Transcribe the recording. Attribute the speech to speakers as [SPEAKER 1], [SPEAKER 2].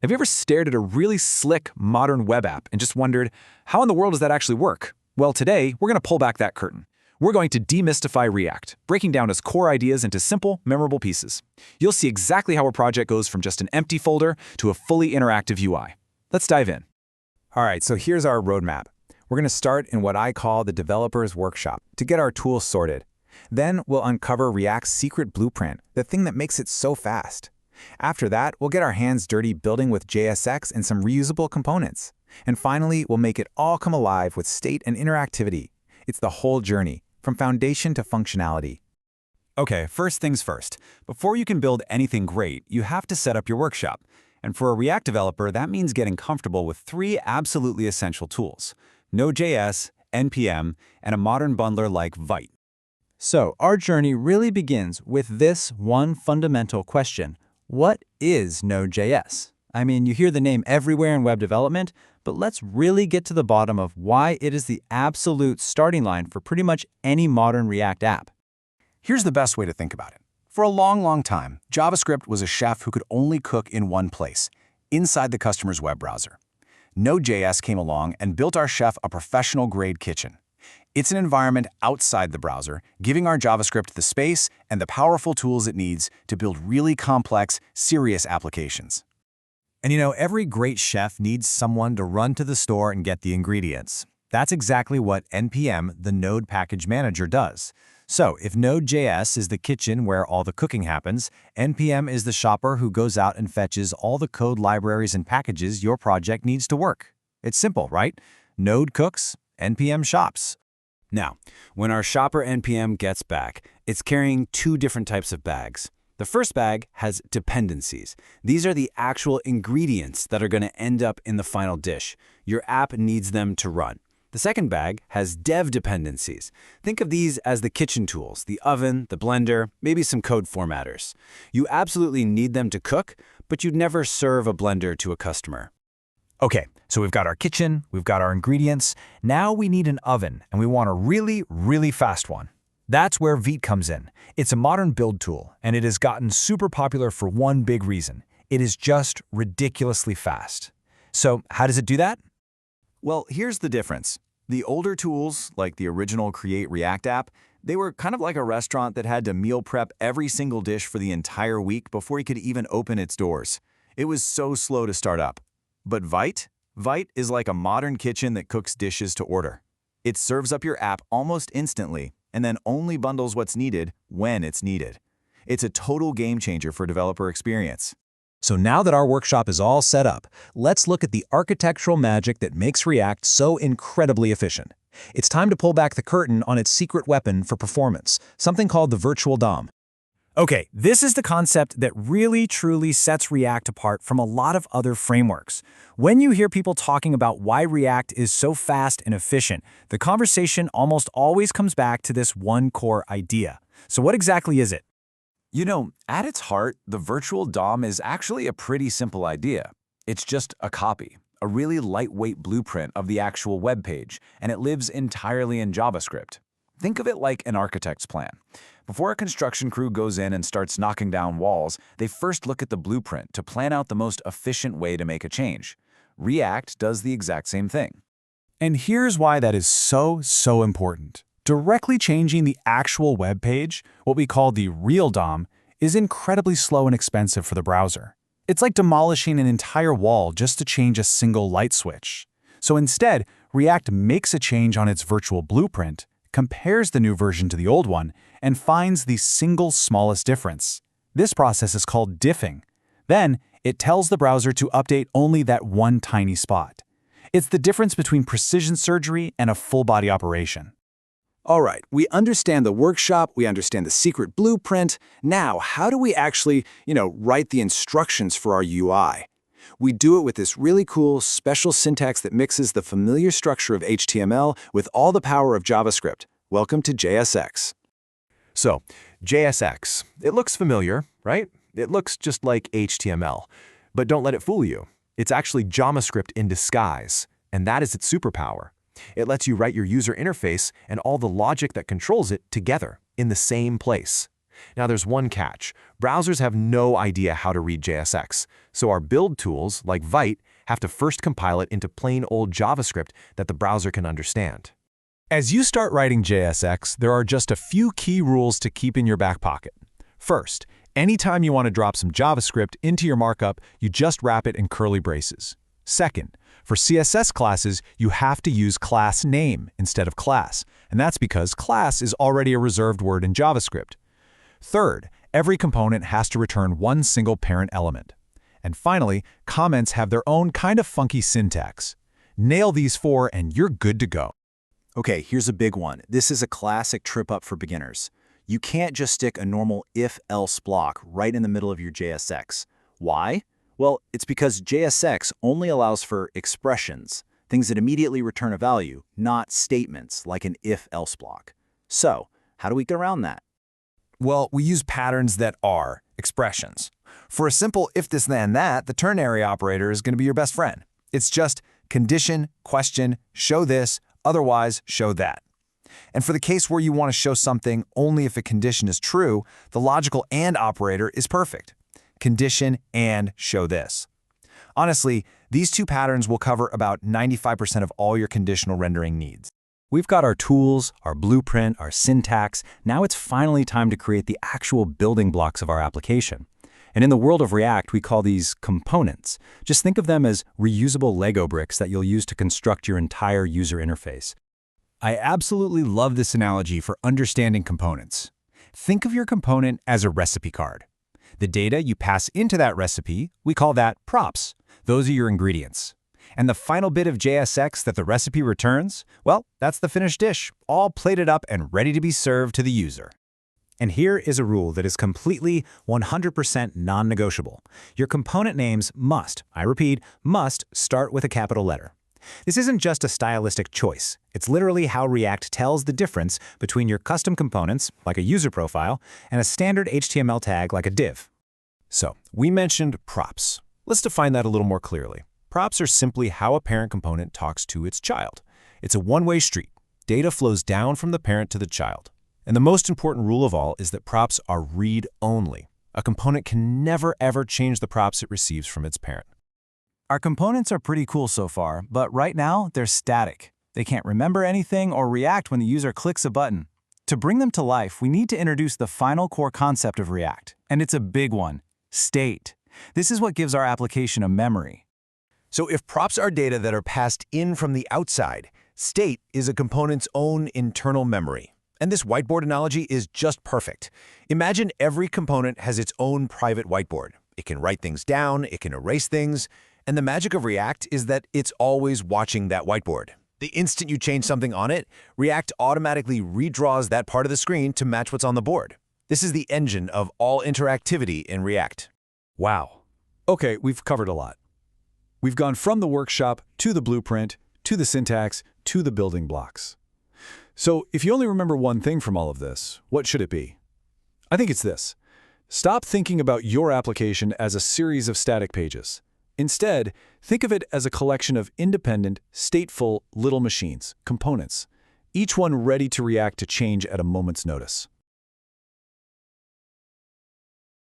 [SPEAKER 1] Have you ever stared at a really slick, modern web app and just wondered, how in the world does that actually work? Well, today, we're going to pull back that curtain. We're going to demystify React, breaking down its core ideas into simple, memorable pieces. You'll see exactly how a project goes from just an empty folder to a fully interactive UI. Let's dive in.
[SPEAKER 2] All right, so here's our roadmap. We're going to start in what I call the developer's workshop to get our tools sorted. Then we'll uncover React's secret blueprint, the thing that makes it so fast. After that, we'll get our hands dirty building with JSX and some reusable components. And finally, we'll make it all come alive with state and interactivity. It's the whole journey, from foundation to functionality.
[SPEAKER 1] Okay, first things first. Before you can build anything great, you have to set up your workshop. And for a React developer, that means getting comfortable with three absolutely essential tools: Node.js, NPM, and a modern bundler like Vite.
[SPEAKER 3] So our journey really begins with this one fundamental question. What is Node.js? I mean, you hear the name everywhere in web development, but let's really get to the bottom of why it is the absolute starting line for pretty much any modern React app.
[SPEAKER 4] Here's the best way to think about it. For a long time, JavaScript was a chef who could only cook in one place, inside the customer's web browser. Node.js came along and built our chef a professional-grade kitchen. It's an environment outside the browser, giving our JavaScript the space and the powerful tools it needs to build really complex, serious applications.
[SPEAKER 5] And you know, every great chef needs someone to run to the store and get the ingredients. That's exactly what NPM, the Node Package Manager, does. So if Node.js is the kitchen where all the cooking happens, NPM is the shopper who goes out and fetches all the code libraries and packages your project needs to work. It's simple, right? Node cooks, NPM shops.
[SPEAKER 1] Now, when our shopper NPM gets back, it's carrying two different types of bags. The first bag has dependencies. These are the actual ingredients that are going to end up in the final dish. Your app needs them to run. The second bag has dev dependencies. Think of these as the kitchen tools, the oven, the blender, maybe some code formatters. You absolutely need them to cook, but you'd never serve a blender to a customer.
[SPEAKER 5] Okay, so we've got our kitchen, we've got our ingredients. Now we need an oven, and we want a really fast one. That's where Vite comes in. It's a modern build tool, and it has gotten super popular for one big reason. It is just ridiculously fast. So how does it do that?
[SPEAKER 4] Well, here's the difference. The older tools, like the original Create React app, they were kind of like a restaurant that had to meal prep every single dish for the entire week before you could even open its doors. It was so slow to start up. But Vite is like a modern kitchen that cooks dishes to order. It serves up your app almost instantly and then only bundles what's needed when it's needed. It's a total game changer for developer experience.
[SPEAKER 5] So now that our workshop is all set up, let's look at the architectural magic that makes React so incredibly efficient. It's time to pull back the curtain on its secret weapon for performance, something called the virtual DOM. Okay, this is the concept that really truly sets React apart from a lot of other frameworks. When you hear people talking about why React is so fast and efficient, the conversation almost always comes back to this one core idea. So what exactly is it?
[SPEAKER 4] You know, at its heart, the virtual DOM is actually a pretty simple idea. It's just a copy, a really lightweight blueprint of the actual web page, and it lives entirely in JavaScript. Think of it like an architect's plan. Before a construction crew goes in and starts knocking down walls, they first look at the blueprint to plan out the most efficient way to make a change. React does the exact same thing.
[SPEAKER 2] And here's why that is so important. Directly changing the actual web page, what we call the real DOM, is incredibly slow and expensive for the browser. It's like demolishing an entire wall just to change a single light switch. So instead, React makes a change on its virtual blueprint, compares the new version to the old one, and finds the single smallest difference. This process is called diffing. Then, it tells the browser to update only that one tiny spot. It's the difference between precision surgery and a full-body operation.
[SPEAKER 4] All right, we understand the workshop, we understand the secret blueprint. Now, how do we actually, write the instructions for our UI? We do it with this really cool special syntax that mixes the familiar structure of HTML with all the power of JavaScript. Welcome to JSX.
[SPEAKER 6] So, JSX, it looks familiar, right? It looks just like HTML. But don't let it fool you. It's actually JavaScript in disguise, and that is its superpower. It lets you write your user interface and all the logic that controls it together in the same place. Now there's one catch. Browsers have no idea how to read JSX, so our build tools, like Vite, have to first compile it into plain old JavaScript that the browser can understand.
[SPEAKER 2] As you start writing JSX, there are just a few key rules to keep in your back pocket. First, anytime you want to drop some JavaScript into your markup, you just wrap it in curly braces. Second, for CSS classes, you have to use class name instead of class, and that's because class is already a reserved word in JavaScript. Third, every component has to return one single parent element. And finally, comments have their own kind of funky syntax. Nail these four and you're good to go.
[SPEAKER 4] Okay, here's a big one. This is a classic trip-up for beginners. You can't just stick a normal if-else block right in the middle of your JSX. Why? Well, it's because JSX only allows for expressions, things that immediately return a value, not statements like an if-else block. So, how do we get around that?
[SPEAKER 1] Well, we use patterns that are expressions. For a simple if this then that, the ternary operator is going to be your best friend. It's just condition, question, show this, otherwise show that. And for the case where you want to show something only if a condition is true, the logical AND operator is perfect. Condition and show this. Honestly, these two patterns will cover about 95% of all your conditional rendering needs.
[SPEAKER 3] We've got our tools, our blueprint, our syntax. Now it's finally time to create the actual building blocks of our application. And in the world of React, we call these components. Just think of them as reusable Lego bricks that you'll use to construct your entire user interface.
[SPEAKER 1] I absolutely love this analogy for understanding components. Think of your component as a recipe card. The data you pass into that recipe, we call that props. Those are your ingredients. And the final bit of JSX that the recipe returns, well, that's the finished dish, all plated up and ready to be served to the user.
[SPEAKER 5] And here is a rule that is completely 100% non-negotiable. Your component names must, I repeat, must start with a capital letter. This isn't just a stylistic choice. It's literally how React tells the difference between your custom components, like a user profile, and a standard HTML tag like a div.
[SPEAKER 6] So, we mentioned props. Let's define that a little more clearly. Props are simply how a parent component talks to its child. It's a one-way street. Data flows down from the parent to the child. And the most important rule of all is that props are read-only. A component can never ever change the props it receives from its parent.
[SPEAKER 2] Our components are pretty cool so far, but right now they're static. They can't remember anything or react when the user clicks a button. To bring them to life, we need to introduce the final core concept of React, and it's a big one: state. This is what gives our application a memory.
[SPEAKER 6] So if props are data that are passed in from the outside, state is a component's own internal memory. And this whiteboard analogy is just perfect. Imagine every component has its own private whiteboard. It can write things down, it can erase things, and the magic of React is that it's always watching that whiteboard. The instant you change something on it, React automatically redraws that part of the screen to match what's on the board. This is the engine of all interactivity in React.
[SPEAKER 2] Wow. Okay, we've covered a lot. We've gone from the workshop to the blueprint, to the syntax, to the building blocks. So if you only remember one thing from all of this, what should it be? I think it's this. Stop thinking about your application as a series of static pages. Instead, think of it as a collection of independent, stateful little machines, components, each one ready to react to change at a moment's notice.